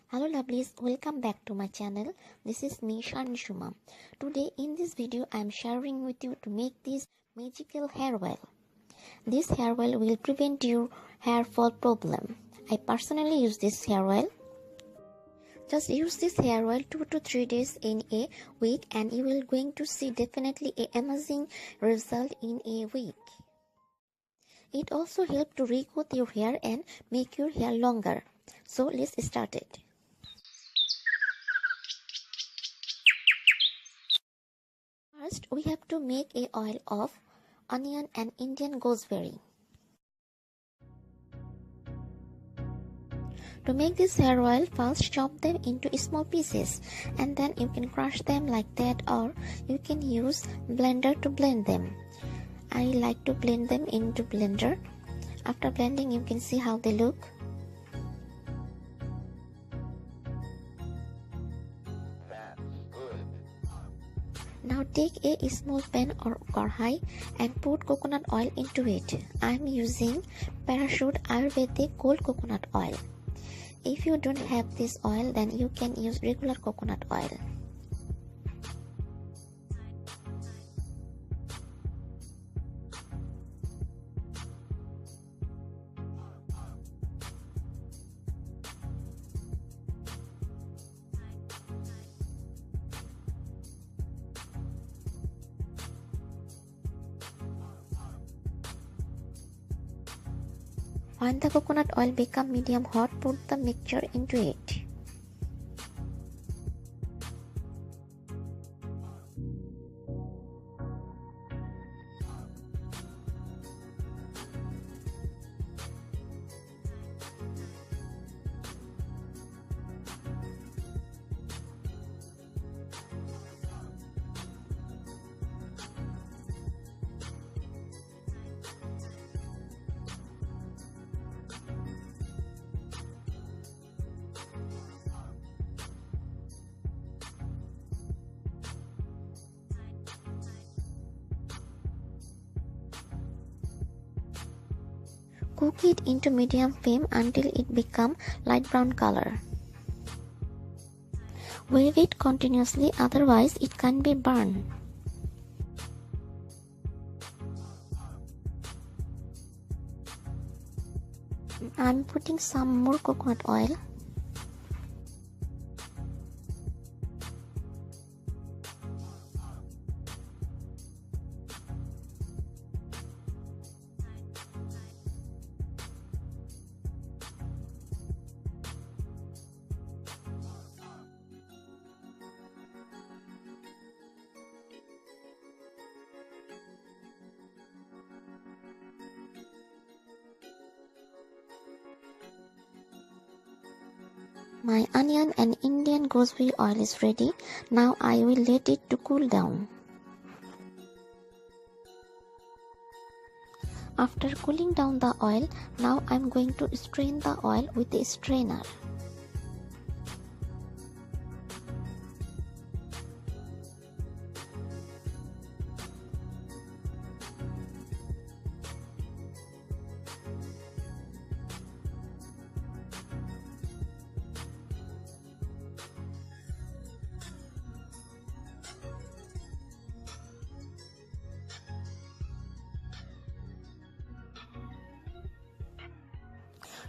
Hello lovelies, welcome back to my channel. This is me Shuma. Today in this video I am sharing with you to make this magical hair oil. This hair oil will prevent your hair fall problem. I personally use this hair oil. Just use this hair oil 2 to 3 days in a week and you will going to see definitely an amazing result in a week. It also helps to regrowth your hair and make your hair longer. So let's start it. First, we have to make a oil of onion and Indian gooseberry. To make this hair oil, first chop them into small pieces and then you can crush them like that, or you can use blender to blend them. I like to blend them into blender. After blending, you can see how they look. Now take a small pan or karhai and put coconut oil into it. I am using Parachute Ayurvedic cold coconut oil. If you don't have this oil, then you can use regular coconut oil. When the coconut oil becomes medium hot, put the mixture into it. Cook it into medium flame until it becomes light brown color. Wave it continuously, otherwise it can be burned. I'm putting some more coconut oil. My onion and Indian gooseberry oil is ready. Now I will let it to cool down. After cooling down the oil, now I am going to strain the oil with a strainer.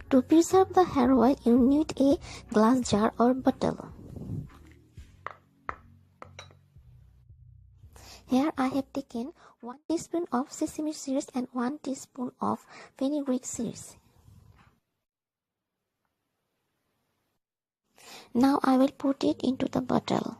To preserve the hair oil, you need a glass jar or bottle. Here I have taken 1 teaspoon of sesame seeds and 1 teaspoon of fenugreek seeds. Now I will put it into the bottle.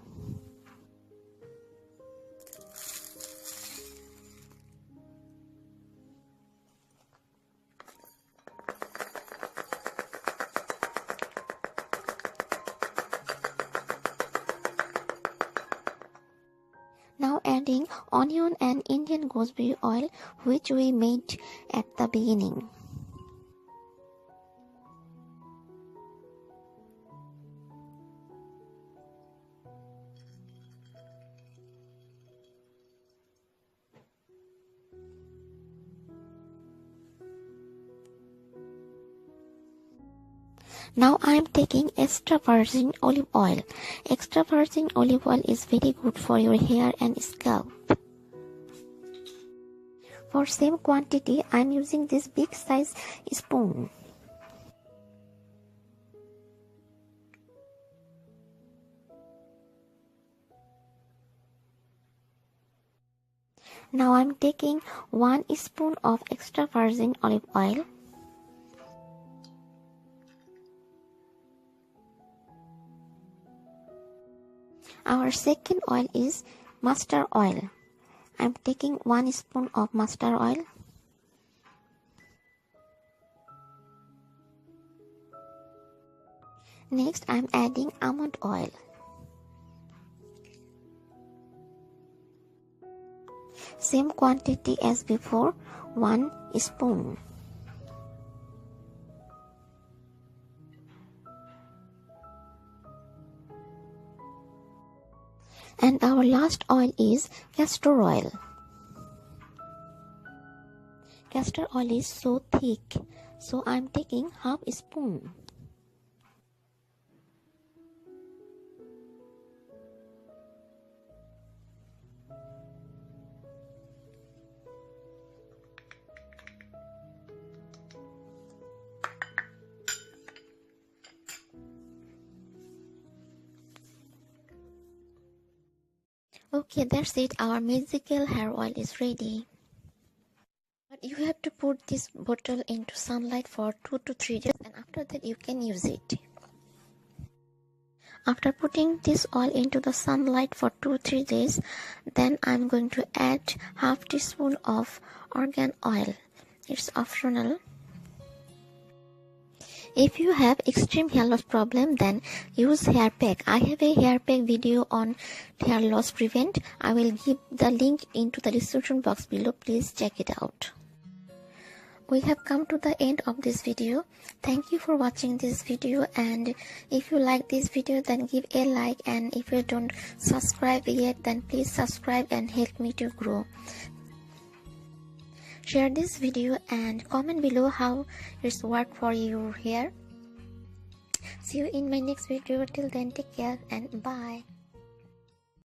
Now adding onion and Indian gooseberry oil, which we made at the beginning. Now I am taking extra virgin olive oil. Extra virgin olive oil is very good for your hair and scalp. For same quantity, I am using this big size spoon. Now I am taking 1 spoon of extra virgin olive oil. Our second oil is mustard oil. I am taking 1 spoon of mustard oil. Next, I am adding almond oil. Same quantity as before, 1 spoon. And our last oil is castor oil. Castor oil is so thick, so I am taking half spoon. Okay, that's it. Our magical hair oil is ready. But you have to put this bottle into sunlight for 2 to 3 days, and after that you can use it. After putting this oil into the sunlight for 2-3 days, then I'm going to add half teaspoon of argan oil. It's optional. If you have extreme hair loss problem, then use hair pack. I have a hair pack video on hair loss prevent. I will give the link into the description box below. Please check it out. We have come to the end of this video. Thank you for watching this video, and if you like this video, then give a like, and if you don't subscribe yet, then please subscribe and help me to grow. Share this video and comment below how it's worked for your hair. See you in my next video. Till then, take care and bye.